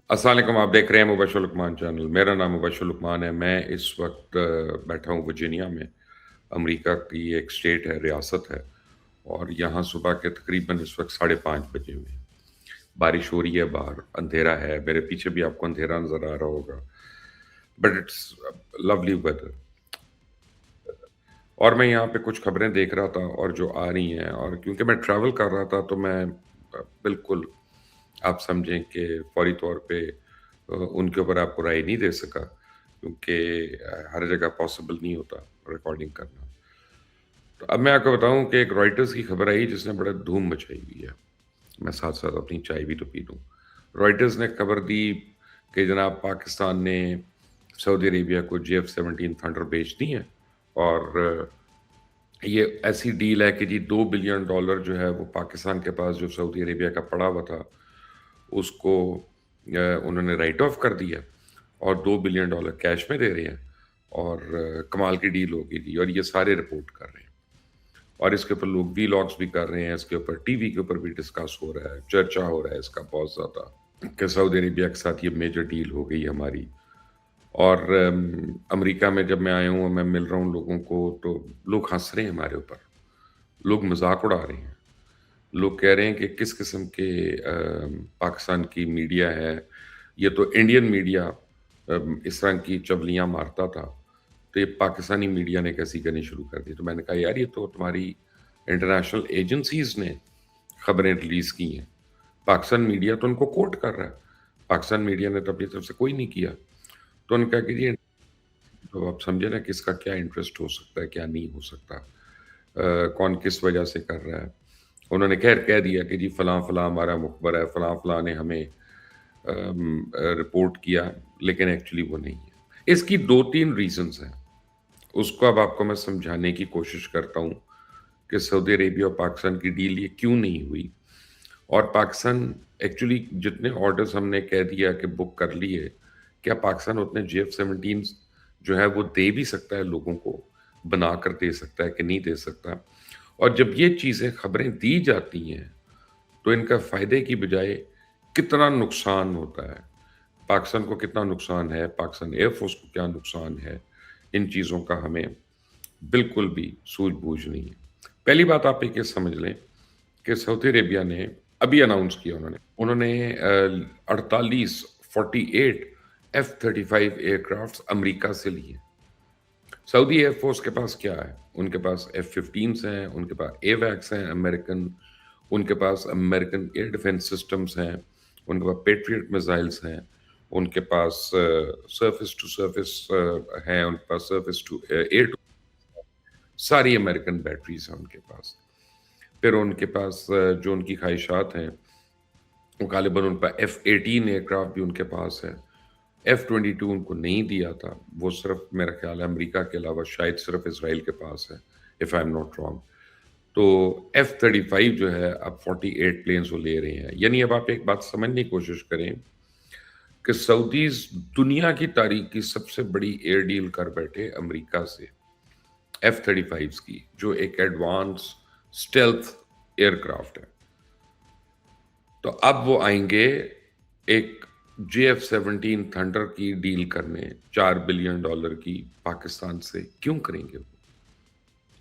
अस्सलाम वालेकुम। आप देख रहे हैं मुबशर लुकमान चैनल। मेरा नाम मुबशर लुकमान है। मैं इस वक्त बैठा हूँ वर्जीनिया में। अमेरिका की एक स्टेट है, रियासत है। और यहाँ सुबह के तकरीबन इस वक्त 5:30 बजे हुए हैं। बारिश हो रही है, बाहर अंधेरा है। मेरे पीछे भी आपको अंधेरा नज़र आ रहा होगा, बट इट्स लवली वेदर। और मैं यहाँ पे कुछ खबरें देख रहा था और जो आ रही हैं, और क्योंकि मैं ट्रैवल कर रहा था तो मैं बिल्कुल, आप समझें कि फौरी तौर पे उनके ऊपर आपको राय नहीं दे सका, क्योंकि हर जगह पॉसिबल नहीं होता रिकॉर्डिंग करना। तो अब मैं आपको बताऊं कि एक रॉयटर्स की खबर आई जिसने बड़ा धूम मचाई हुई है। मैं साथ साथ अपनी चाय भी तो पी लूं। रॉयटर्स ने खबर दी कि जनाब पाकिस्तान ने सऊदी अरेबिया को JF-17 थंडर बेच दी है। और ये ऐसी डील है कि जी $2 बिलियन जो है वो पाकिस्तान के पास जो सऊदी अरेबिया का पड़ा हुआ था उसको उन्होंने राइट ऑफ कर दिया, और $2 बिलियन कैश में दे रहे हैं। और कमाल की डील होगी जी, और ये सारे रिपोर्ट कर रहे हैं। और इसके ऊपर लोग वीलॉग्स भी कर रहे हैं, इसके ऊपर टीवी के ऊपर भी डिस्कस हो रहा है, चर्चा हो रहा है इसका बहुत ज़्यादा, कि सऊदी अरेबिया के साथ ये मेजर डील हो गई हमारी। और अमेरिका में जब मैं आया हूँ, मैं मिल रहा हूँ लोगों को, तो लोग हंस रहे हैं हमारे ऊपर, लोग मजाक उड़ा रहे हैं। लोग कह रहे हैं कि किस किस्म के पाकिस्तान की मीडिया है, ये तो इंडियन मीडिया इस तरह की चवलियाँ मारता था, तो ये पाकिस्तानी मीडिया ने कैसी करनी शुरू कर दी। तो मैंने कहा यार, ये तो तुम्हारी इंटरनेशनल एजेंसीज ने खबरें रिलीज़ की हैं। पाकिस्तान मीडिया तो उनको कोट कर रहा है, पाकिस्तान मीडिया ने तो अपनी तरफ से कोई नहीं किया। तो उन्होंने कहा कि ये, तो आप समझे ना किसका क्या इंटरेस्ट हो सकता है, क्या नहीं हो सकता, कौन किस वजह से कर रहा है। उन्होंने खैर कह दिया कि जी फलां फलां हमारा मुखबर है, फलां फलां ने हमें रिपोर्ट किया, लेकिन एक्चुअली वो नहीं है। इसकी 2-3 रीज़न्स हैं। उसको अब आपको मैं समझाने की कोशिश करता हूँ कि सऊदी अरेबिया और पाकिस्तान की डील ये क्यों नहीं हुई। और पाकिस्तान एक्चुअली जितने ऑर्डर्स हमने कह दिया कि बुक कर लिए, क्या पाकिस्तान उतने JF-17 जो है वो दे भी सकता है लोगों को, बना कर दे सकता है कि नहीं दे सकता? और जब ये चीज़ें खबरें दी जाती हैं, तो इनका फ़ायदे की बजाय कितना नुकसान होता है। पाकिस्तान को कितना नुकसान है, पाकिस्तान एयरफ़ोर्स को क्या नुकसान है, इन चीज़ों का हमें बिल्कुल भी सूझ-बूझ नहीं है। पहली बात आप ये समझ लें कि सऊदी अरेबिया ने अभी अनाउंस किया, उन्होंने 48 48 F-35 एयरक्राफ्ट्स अमेरिका से लिए। सऊदी एयरफोर्स के पास क्या है? उनके पास F-15s हैं, उनके पास एवैक्स हैं अमेरिकन, उनके पास अमेरिकन एयर डिफेंस सिस्टम्स हैं, उनके पास पेट्रियट मिसाइल्स हैं, उनके पास सरफेस टू सरफेस हैं, उनके पास सरफेस टू एयर टू, सारी अमेरिकन बैटरीज हैं उनके पास। फिर उनके पास जो उनकी ख्वाहिशात हैं, वो गालिबन उनका F-18 एयरक्राफ्ट भी उनके पास है। F-22 उनको नहीं दिया था, वो सिर्फ मेरा ख्याल है अमेरिका के अलावा शायद सिर्फ इसराइल के पास है, if I am not wrong. तो F-35 जो है अब 48 प्लेन्स वो ले रहे हैं। यानी अब आप एक बात समझने की कोशिश करें कि सऊदीज़ दुनिया की तारीख की सबसे बड़ी एयर डील कर बैठे अमेरिका से, F-35 की, जो एक एडवांस स्टेल्थ एयरक्राफ्ट है। तो अब वो आएँगे एक JF-17 थंडर की डील करने, $4 बिलियन की, पाकिस्तान से। क्यों करेंगे वो?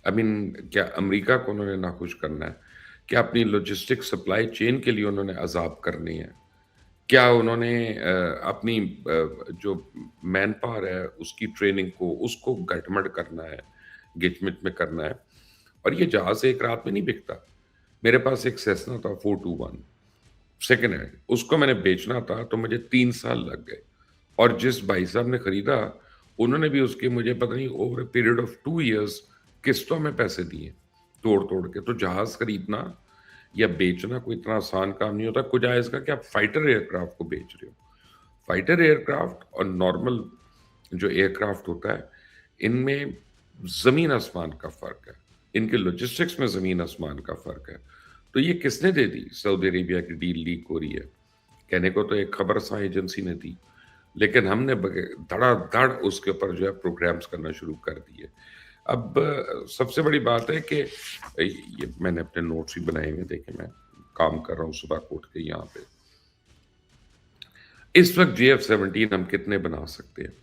आई मीन, क्या अमेरिका को उन्होंने नाखुश करना है? क्या अपनी लॉजिस्टिक सप्लाई चेन के लिए उन्होंने अज़ाब करने हैं? क्या उन्होंने अपनी जो मैन पावर है उसकी ट्रेनिंग को, उसको गटमट करना है, गिचमिच में करना है? और ये जहाज़ एक रात में नहीं बिकता। मेरे पास एक सेस्ना था 421, सेकंड हैंड, उसको मैंने बेचना था तो मुझे 3 साल लग गए। और जिस भाई साहब ने खरीदा, उन्होंने भी उसके मुझे पता नहीं over a period of 2 years किस्तों में पैसे दिए, तोड़-तोड़ के। तो जहाज़ खरीदना या बेचना कोई इतना आसान काम नहीं होता। कुछ है इसका कि आप फाइटर एयरक्राफ्ट को बेच रहे हो। फाइटर एयरक्राफ्ट और नॉर्मल जो एयरक्राफ्ट होता है, इनमें ज़मीन आसमान का फ़र्क है। इनके लॉजिस्टिक्स में ज़मीन आसमान का फ़र्क है। तो ये किसने दे दी? सऊदी अरेबिया की डील लीक हो रही है। कहने को तो एक खबरसां एजेंसी ने दी, लेकिन हमने धड़ाधड़ उसके ऊपर जो है प्रोग्राम्स करना शुरू कर दिए। अब सबसे बड़ी बात है कि ये मैंने अपने नोट्स भी बनाए हुए हैं, देखिए मैं काम कर रहा हूँ सुबह को उठ के यहाँ पे। इस वक्त JF-17 हम कितने बना सकते हैं?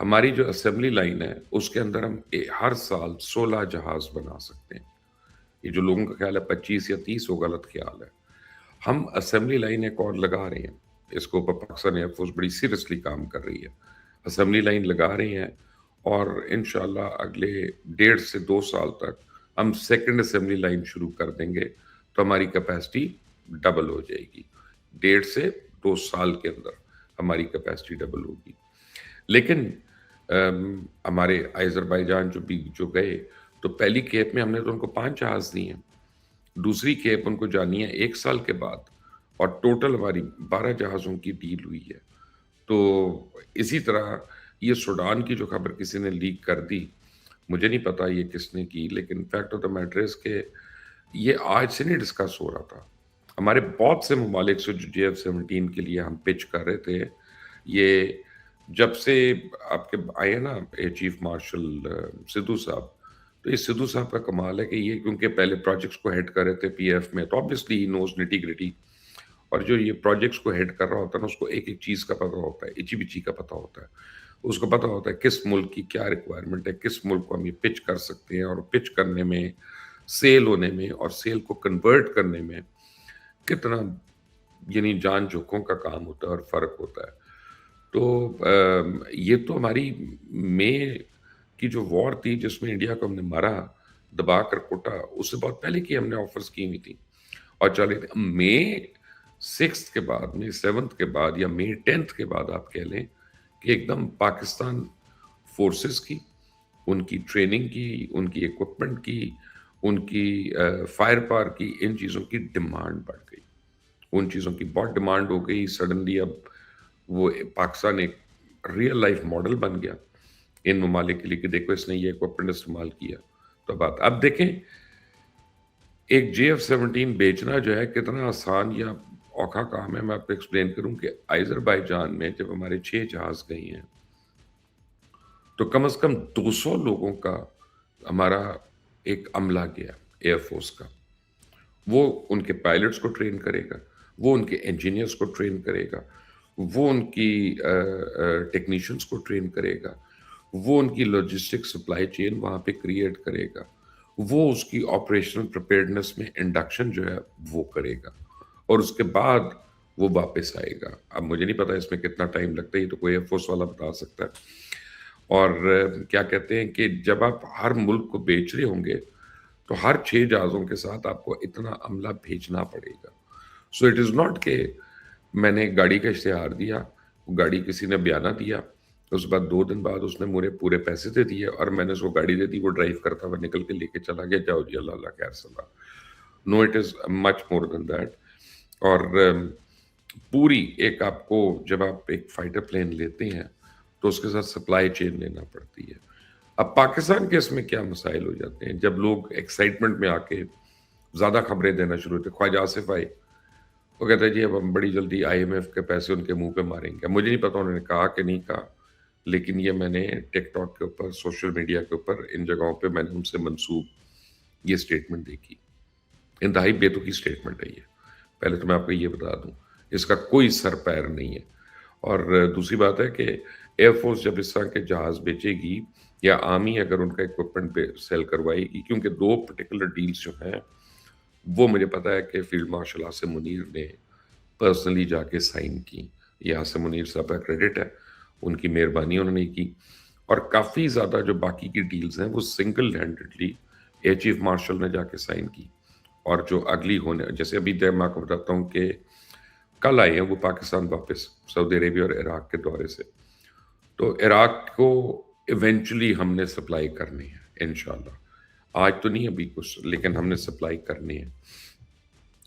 हमारी जो असेंबली लाइन है उसके अंदर हम हर साल 16 जहाज बना सकते हैं। ये जो लोगों का ख्याल है 25 या 30, वो गलत ख्याल है। हम असेंबली लाइन एक और लगा रहे हैं। इसके ऊपर पाकिस्तान एयरफोर्स बड़ी सीरियसली काम कर रही है। असेंबली लाइन लगा रहे हैं और इंशाल्लाह अगले 1.5 से 2 साल तक हम सेकंड असेंबली लाइन शुरू कर देंगे, तो हमारी कैपेसिटी डबल हो जाएगी। 1.5 से 2 साल के अंदर हमारी कैपेसिटी डबल होगी। लेकिन हमारे अज़रबैजान जो गए, तो पहली खेप में हमने तो उनको 5 जहाज़ दिए हैं। दूसरी खेप उनको जानी है 1 साल के बाद, और टोटल हमारी 12 जहाज़ों की डील हुई है। तो इसी तरह ये सूडान की जो खबर किसी ने लीक कर दी, मुझे नहीं पता ये किसने की, लेकिन fact of the matter is के ये आज से नहीं डिस्कस हो रहा था। हमारे बहुत से ममालिक से जो JF-17 के लिए हम पिच कर रहे थे, ये जब से आपके आए हैं ना चीफ मार्शल सिद्धू साहब, तो ये सिद्धू साहब का कमाल है कि ये क्योंकि पहले प्रोजेक्ट्स को हेड कर रहे थे पीएफ में, तो ऑब्वियसली ही नोज निटी-ग्रिटी, और जो ये प्रोजेक्ट्स को हेड कर रहा होता है ना, उसको एक-एक चीज़ का पता होता है, इची-बिची का पता होता है। उसको पता होता है किस मुल्क की क्या रिक्वायरमेंट है, किस मुल्क को हम ये पिच कर सकते हैं, और पिच करने में, सेल होने में और सेल को कन्वर्ट करने में कितना यानी जान जोखों का काम होता है और फ़र्क होता है। तो ये तो हमारी मई की जो वॉर थी जिसमें इंडिया को हमने मारा, दबा कर कूटा, उससे बहुत पहले की हमने ऑफ़र्स की हुई थी और चले थे। मई 6th के बाद, मई 7th के बाद या मई 10th के बाद आप कह लें कि एकदम पाकिस्तान फ़ोर्सेस की, उनकी ट्रेनिंग की, उनकी इक्विपमेंट की, उनकी फायर पावर की, इन चीज़ों की डिमांड बढ़ गई। उन चीज़ों की बहुत डिमांड हो गई। सडनली अब वो पाकिस्तान एक रियल लाइफ मॉडल बन गया इन ममालिक के लिए कि देखो इसने ये इक्विपमेंट इस्तेमाल किया। तो बात अब देखें, एक JF-17 बेचना जो है कितना आसान या औखा काम है, मैं आपको एक्सप्लेन करूं कि अज़रबैजान में जब हमारे 6 जहाज गए हैं, तो कम से कम 200 लोगों का हमारा एक अमला गया एयरफोर्स का। वो उनके पायलट्स को ट्रेन करेगा, वो उनके इंजीनियर्स को ट्रेन करेगा, वो उनकी टेक्नीशियंस को ट्रेन करेगा, वो उनकी लॉजिस्टिक सप्लाई चेन वहाँ पे क्रिएट करेगा, वो उसकी ऑपरेशनल प्रिपेयर्डनेस में इंडक्शन जो है वो करेगा, और उसके बाद वो वापस आएगा। अब मुझे नहीं पता इसमें कितना टाइम लगता है, ये तो कोई एयरफोर्स वाला बता सकता है। और क्या कहते हैं कि जब आप हर मुल्क को बेच रहे होंगे, तो हर 6 जहाज़ों के साथ आपको इतना अमला भेजना पड़ेगा। सो इट इज़ नॉट कि मैंने गाड़ी का इश्तिहार दिया, वो गाड़ी किसी ने बयाना दिया, उसके बाद 2 दिन बाद उसने मुझे पूरे पैसे दे दिए और मैंने उसको गाड़ी दे दी, वो ड्राइव करता हुआ निकल के लेके चला गया, जाओ जी अल्लाह अल्लाह खैर सलाह। No, it is much more than that. और पूरी एक आपको, जब आप एक फाइटर प्लेन लेते हैं, तो उसके साथ सप्लाई चेन लेना पड़ती है। अब पाकिस्तान के इसमें क्या मसाइल हो जाते हैं, जब लोग एक्साइटमेंट में आके ज़्यादा खबरें देना शुरू होते हैं। ख्वाजा आसिफ आए, वो कहते हैं जी अब हम बड़ी जल्दी IMF के पैसे उनके मुंह पे मारेंगे। मुझे नहीं पता उन्होंने कहा कि नहीं कहा, लेकिन ये मैंने टिकटॉक के ऊपर, सोशल मीडिया के ऊपर, इन जगहों पे मैंने उनसे मंसूब ये स्टेटमेंट देखी। इंतहाई बेतुकी स्टेटमेंट है ये। पहले तो मैं आपको ये बता दूं, इसका कोई सर पैर नहीं है। और दूसरी बात है कि एयरफोर्स जब इस तरह के जहाज बेचेगी, या आर्मी अगर उनका इक्विपमेंट सेल करवाएगी, क्योंकि 2 पर्टिकुलर डील्स जो हैं, वो मुझे पता है कि फील्ड मार्शल आसिम मुनीर ने पर्सनली जाके साइन की। ये आसिम मुनीर साहब का क्रेडिट है, उनकी मेहरबानी उन्होंने की। और काफ़ी ज़्यादा जो बाकी की डील्स हैं वो single handedly air chief marshal ने जाके साइन की। और जो अगली होने, जैसे अभी मैं आपको बताता हूँ कि कल आए हैं वो पाकिस्तान वापस सऊदी अरेबिया और इराक के दौरे से। तो इराक को इवेंचुअली हमने सप्लाई करनी है इंशाल्लाह। आज तो नहीं अभी कुछ, लेकिन हमने सप्लाई करनी है।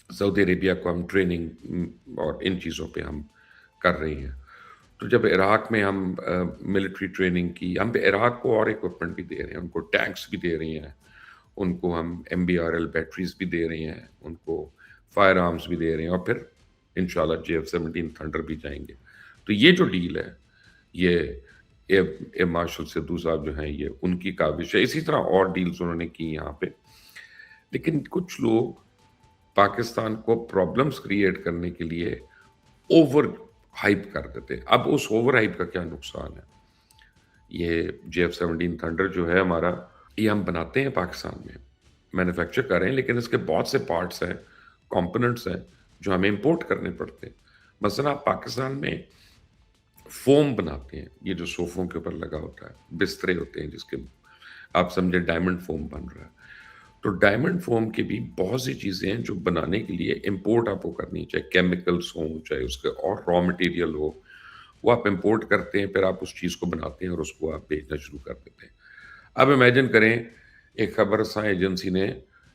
सऊदी अरेबिया को हम ट्रेनिंग और इन चीज़ों पे हम कर रहे हैं। तो जब इराक में हम मिलिट्री ट्रेनिंग की, हम इराक को और इक्विपमेंट भी दे रहे हैं, उनको टैंक्स भी दे रहे हैं, उनको हम MBRL बैटरीज भी दे रहे हैं, उनको फायर आर्म्स भी दे रहे हैं, और फिर इंशाल्लाह JF-17 थंडर भी जाएंगे। तो ये जो डील है, ये एयर मार्शल सिद्धू साहब जो हैं, ये उनकी काविश है। इसी तरह और डील्स उन्होंने की यहाँ पे। लेकिन कुछ लोग पाकिस्तान को प्रॉब्लम्स क्रिएट करने के लिए ओवर हाइप कर देते हैं। अब उस ओवर हाइप का क्या नुकसान है? ये JF-17 थंडर जो है हमारा, ये हम बनाते हैं पाकिस्तान में, मैन्युफैक्चर कर रहे हैं, लेकिन इसके बहुत से पार्ट्स हैं, कंपोनेंट्स हैं, जो हमें इंपोर्ट करने पड़ते हैं। मसलन आप पाकिस्तान में फ़ोम बनाते हैं, ये जो सोफ़ों के ऊपर लगा होता है, बिस्तरे होते हैं जिसके, आप समझे डायमंड फ़ोम बन रहा है। तो डायमंड फ़ोम की भी बहुत सी चीज़ें हैं जो बनाने के लिए इम्पोर्ट आपको करनी है, चाहे केमिकल्स हों, चाहे उसके और रॉ मटेरियल हो, वो आप इम्पोर्ट करते हैं, फिर आप उस चीज़ को बनाते हैं और उसको आप बेचना शुरू कर देते हैं। अब इमेजिन करें, एक खबरसां एजेंसी ने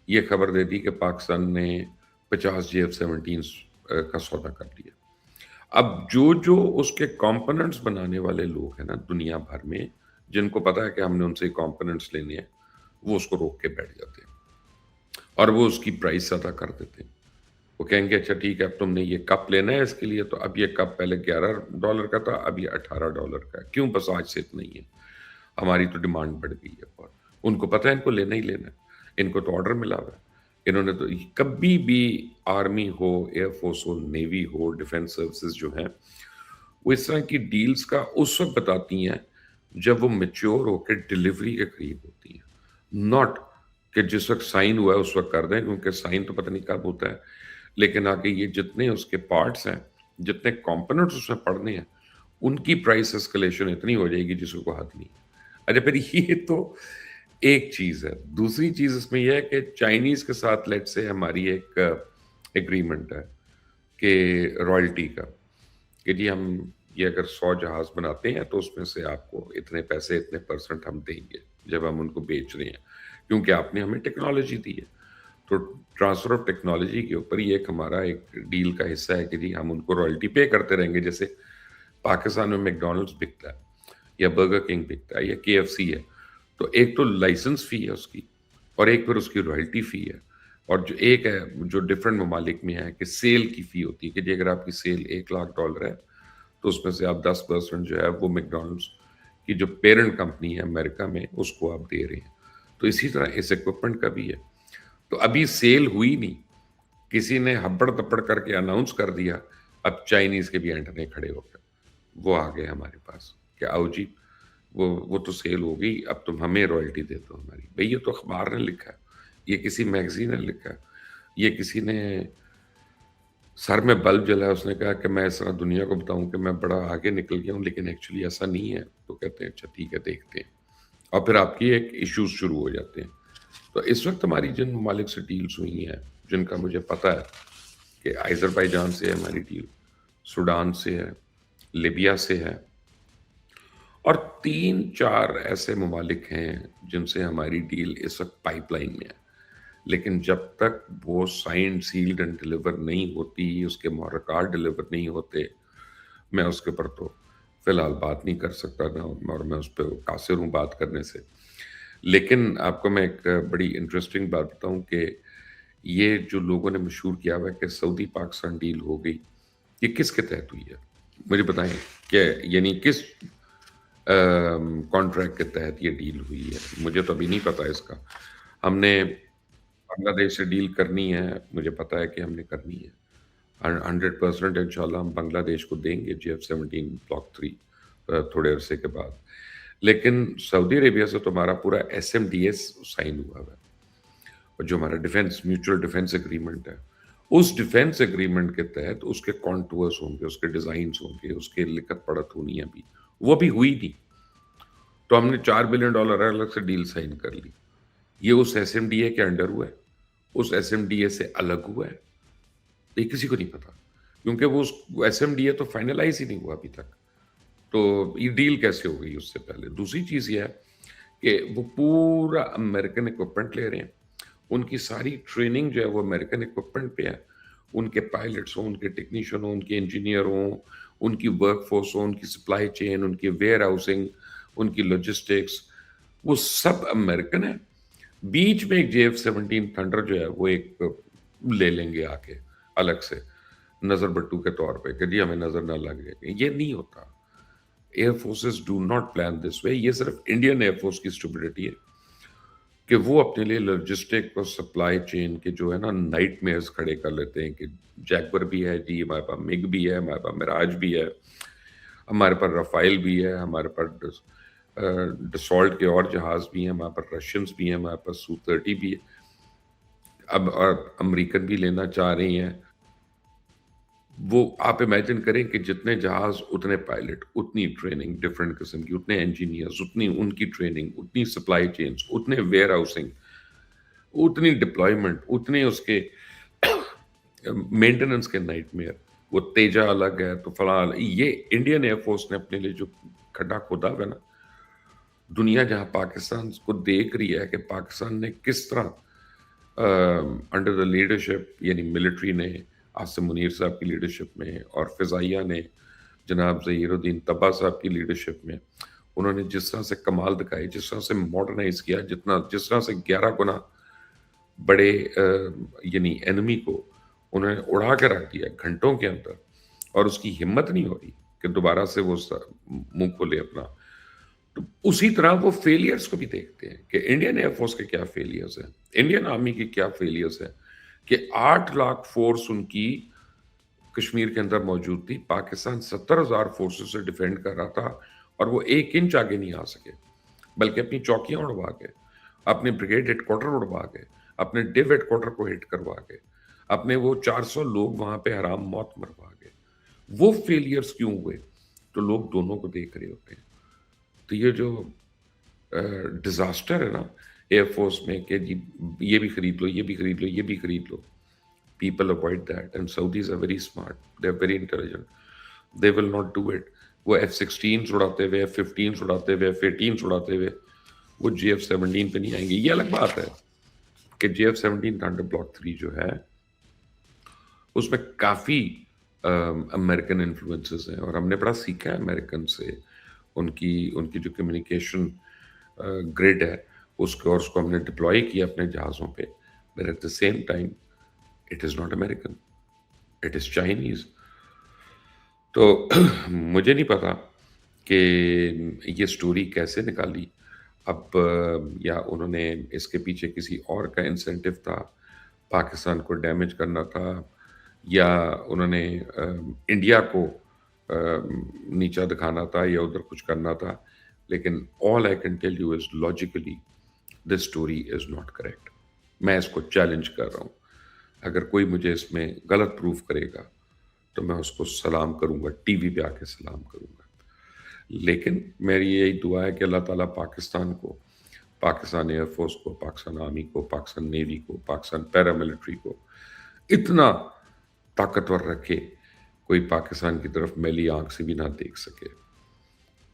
ये खबर दे दी कि पाकिस्तान ने 50 JF-17 का सौदा कर लिया। अब जो उसके कंपोनेंट्स बनाने वाले लोग हैं ना दुनिया भर में, जिनको पता है कि हमने उनसे कंपोनेंट्स लेने हैं, वो उसको रोक के बैठ जाते हैं और वो उसकी प्राइस ज़्यादा कर देते हैं। वो कहेंगे अच्छा ठीक है, अब तुमने ये कप लेना है इसके लिए, तो अब ये कप पहले $11 का था, अब ये $18 का है। क्यों? बस आज से इतना ही है। हमारी तो डिमांड बढ़ गई है बहुत। उनको पता है इनको लेना ही लेना है। इनको तो ऑर्डर मिला हुआ है। इन्होंने तो कभी भी, आर्मी हो, एयरफोर्स हो, नेवी हो, डिफेंस सर्विसेज जो हैं, वो इस तरह की डील्स का उस वक़्त बताती हैं जब वो मैच्योर होके डिलीवरी के करीब होती हैं। नॉट कि जिस वक़्त साइन हुआ है उस वक़्त कर दें, क्योंकि साइन तो पता नहीं कब होता है। लेकिन आगे ये जितने उसके पार्ट्स हैं, जितने कंपोनेंट्स उसमें पड़ने हैं, उनकी प्राइस एस्केलेशन इतनी हो जाएगी जिसको कोई हद नहीं। अच्छा फिर ये तो एक चीज़ है। दूसरी चीज़ इसमें ये है कि चाइनीज़ के साथ लेट्स से हमारी एक एग्रीमेंट है कि रॉयल्टी का, कि जी हम ये अगर 100 जहाज़ बनाते हैं तो उसमें से आपको इतने पैसे, इतने परसेंट हम देंगे, जब हम उनको बेच रहे हैं, क्योंकि आपने हमें टेक्नोलॉजी दी है। तो ट्रांसफ़र ऑफ टेक्नोलॉजी के ऊपर ये एक हमारा एक डील का हिस्सा है कि जी हम उनको रॉयल्टी पे करते रहेंगे। जैसे पाकिस्तान में मैकडॉनल्ड्स बिकता है या बर्गर किंग बिकता है या KFC है, तो एक तो लाइसेंस फ़ी है उसकी और एक फिर उसकी रॉयल्टी फ़ी है। और जो एक है जो डिफरेंट ममालिक में है कि सेल की फ़ी होती है कि जी अगर आपकी सेल $1,00,000 है, तो उसमें से आप 10% जो है वो मैकडॉनल्ड्स की जो पेरेंट कंपनी है अमेरिका में, उसको आप दे रहे हैं। तो इसी तरह इस इक्विपमेंट का भी है। तो अभी सेल हुई नहीं, किसी ने हब्बड़-तब्बड़ करके अनाउंस कर दिया, अब चाइनीज़ के भी एंटने खड़े हो गए। वो आ गए हमारे पास कि आओ जी, वो तो सेल हो गई, अब तुम हमें रॉयल्टी दे दो हमारी। भई ये तो अखबार ने लिखा है, ये किसी मैगज़ीन ने लिखा है, ये किसी ने सर में बल्ब जलाया, उसने कहा कि मैं इस तरह दुनिया को बताऊँ कि मैं बड़ा आगे निकल गया हूँ, लेकिन एक्चुअली ऐसा नहीं है। तो कहते हैं अच्छा ठीक है देखते हैं, और फिर आपकी एक इश्यूज़ शुरू हो जाते हैं। तो इस वक़्त हमारी जिन ममालिक से डील्स हुई हैं, जिनका मुझे पता है कि अज़रबैजान से है हमारी डील, सूडान से है, लीबिया से है, और 3-4 ऐसे ममालिक हैं जिनसे हमारी डील इस वक़्त पाइपलाइन में है। लेकिन जब तक वो साइन्ड, सील्ड एंड डिलीवर नहीं होती, उसके मुहर्रकात डिलीवर नहीं होते, मैं उसके ऊपर तो फ़िलहाल बात नहीं कर सकता ना, और मैं उस पे कासिर हूँ बात करने से। लेकिन आपको मैं एक बड़ी इंटरेस्टिंग बात बताऊँ कि ये जो लोगों ने मशहूर किया हुआ है कि सऊदी पाकिस्तान डील हो गई, ये किसके तहत हुई है? मुझे बताएँ कि यानी किस कॉन्ट्रैक्ट के तहत ये डील हुई है? मुझे तो अभी नहीं पता इसका। हमने बांग्लादेश से डील करनी है, मुझे पता है कि हमने करनी है। 100% इंशाल्लाह हम बांग्लादेश को देंगे JF-17 ब्लॉक 3 थोड़े अरसे के बाद। लेकिन सऊदी अरेबिया से तो हमारा पूरा SMDS साइन हुआ हुआ है, और जो हमारा डिफेंस, म्यूचुअल डिफेंस एग्रीमेंट है, उस डिफेंस एग्रीमेंट के तहत उसके कॉन्टूर्स होंगे, उसके डिज़ाइन्स होंगे, उसकी लिखत पढ़त होनी है अभी, वो अभी हुई नहीं। तो हमने $4 बिलियन अलग से डील साइन कर ली। ये उस SMDA के अंडर हुआ है, उस SMDA से अलग हुआ है, ये किसी को नहीं पता, क्योंकि वो उस SMDA तो फाइनलाइज़ ही नहीं हुआ अभी तक। तो ये डील कैसे हो गई उससे पहले? दूसरी चीज़ ये है कि वो पूरा अमेरिकन इक्विपमेंट ले रहे हैं। उनकी सारी ट्रेनिंग जो है वो अमेरिकन इक्विपमेंट पे है। उनके पायलट्स हों, उनके टेक्नीशियन हों, उनके इंजीनियर हों, उनकी वर्कफ़ोर्स हो, उनकी सप्लाई चेन, उनकी वेयरहाउसिंग, उनकी लॉजिस्टिक्स, वो सब अमेरिकन है। बीच में एक JF-17 थंडर जो है वो एक ले लेंगे आके अलग से, नज़र बट्टू के तौर पे कि जी हमें नज़र ना लगे। ये नहीं होता। Air forces do not plan this way. ये सिर्फ इंडियन एयर फोर्स की स्टुपिडिटी है کہ وہ اپنے لیے لاجسٹک اور سپلائی چین کے جو ہے نا نائٹ میئرز کھڑے کر لیتے ہیں کہ جیگور بھی ہے جی، ہمارے پاس مگ بھی ہے، ہمارے پاس مراج بھی ہے، ہمارے پاس رفائل بھی ہے، ہمارے پاس ڈسالٹ کے اور جہاز بھی ہیں، ہمارے پاس رشینز بھی ہیں، ہمارے پاس سو 30 بھی ہے، اب اور امریکن بھی لینا چاہ رہی ہیں۔ وہ آپ امیجن کریں کہ جتنے جہاز اتنے پائلٹ، اتنی ٹریننگ ڈفرینٹ قسم کی، اتنے انجینئرز، اتنی ان کی ٹریننگ، اتنی سپلائی چینز، اتنے ویئر ہاؤسنگ، اتنی ڈپلائمنٹ، اتنے اس کے مینٹیننس کے نائٹ میئر، وہ تیجا الگ ہے تو فلاں الگ۔ یہ انڈین ایئر فورس نے اپنے لیے جو کھڈا کھودا ہوا ہے نا، دنیا جہاں پاکستان کو دیکھ رہی ہے کہ پاکستان نے کس طرح انڈر دا لیڈرشپ، یعنی ملٹری نے عاصم منیر صاحب کی لیڈرشپ میں اور فضائیہ نے جناب ظہیر الدین طبع صاحب کی لیڈرشپ میں، انہوں نے جس طرح سے کمال دکھائے، جس طرح سے ماڈرنائز کیا، جس طرح سے 11 گنا بڑے یعنی انمی کو انہوں نے اڑا کے رکھ دیا گھنٹوں کے اندر، اور اس کی ہمت نہیں ہو رہی کہ دوبارہ سے وہ منہ کھولے اپنا۔ تو اسی طرح وہ فیلئرز کو بھی دیکھتے ہیں کہ انڈین ایئر فورس کے کیا فیلئرز ہیں، انڈین آرمی کی کیا فیلئرز ہیں، کہ 8 لاکھ فورس ان کی کشمیر کے اندر موجود تھی، پاکستان 70,000 فورسز سے ڈیفینڈ کر رہا تھا، اور وہ 1 انچ آگے نہیں آ سکے، بلکہ اپنی چوکیاں اڑوا گئے، اپنے بریگیڈ ہیڈ کوارٹر اڑوا گئے، اپنے ڈیو ہیڈ کوارٹر کو ہٹ کروا گئے، اپنے وہ 400 لوگ وہاں پہ حرام موت مروا گئے۔ وہ فیلئرز کیوں ہوئے؟ تو لوگ دونوں کو دیکھ رہے ہوتے ہیں۔ تو یہ جو ڈیزاسٹر ہے نا ایئر فورس میں کہ جی یہ بھی خرید لو، یہ بھی خرید لو، یہ بھی خرید لو، people avoid that and Saudis are very smart, they're very intelligent, they will not do it۔ وہ F-16 اڑاتے ہوئے، F-15 اڑاتے ہوئے، F-18 اڑاتے ہوئے وہ GF-17 پہ نہیں آئیں گے۔ یہ الگ بات ہے کہ GF-17 تھنڈر بلاک 3 جو ہے اس میں کافی امریکن انفلوئنسز ہیں، اور ہم نے بڑا سیکھا ہے امریکن سے، ان کی جو کمیونیکیشن گریڈ ہے اس کو، اور اس کو ہم نے ڈپلوائے کیا اپنے جہازوں پہ، but at the same time it is not American, it is Chinese۔ تو مجھے نہیں پتا کہ یہ سٹوری کیسے نکالی اب، یا انہوں نے اس کے پیچھے کسی اور کا انسینٹو تھا، پاکستان کو ڈیمیج کرنا تھا، یا انہوں نے انڈیا کو نیچا دکھانا تھا، یا ادھر کچھ کرنا تھا۔ لیکن all I can tell you is logically this story is not correct۔ میں اس کو چیلنج کر رہا ہوں، اگر کوئی مجھے اس میں غلط پروف کرے گا تو میں اس کو سلام کروں گا، ٹی وی پہ آ کے سلام کروں گا۔ لیکن میری یہی دعا ہے کہ اللہ تعالیٰ پاکستان کو، پاکستان ایئر فورس کو، پاکستان آرمی کو، پاکستان نیوی کو، پاکستان پیراملٹری کو اتنا طاقتور رکھے کوئی پاکستان کی طرف میلی آنکھ سے بھی نہ دیکھ سکے۔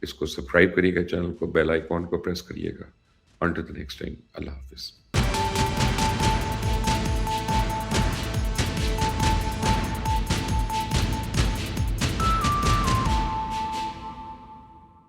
اس کو سبسکرائب کریے گا، چینل کو، بیل آئیکن کو پریس کریے گا۔ انٹل دی نیکسٹ ٹائم، اللہ حافظ۔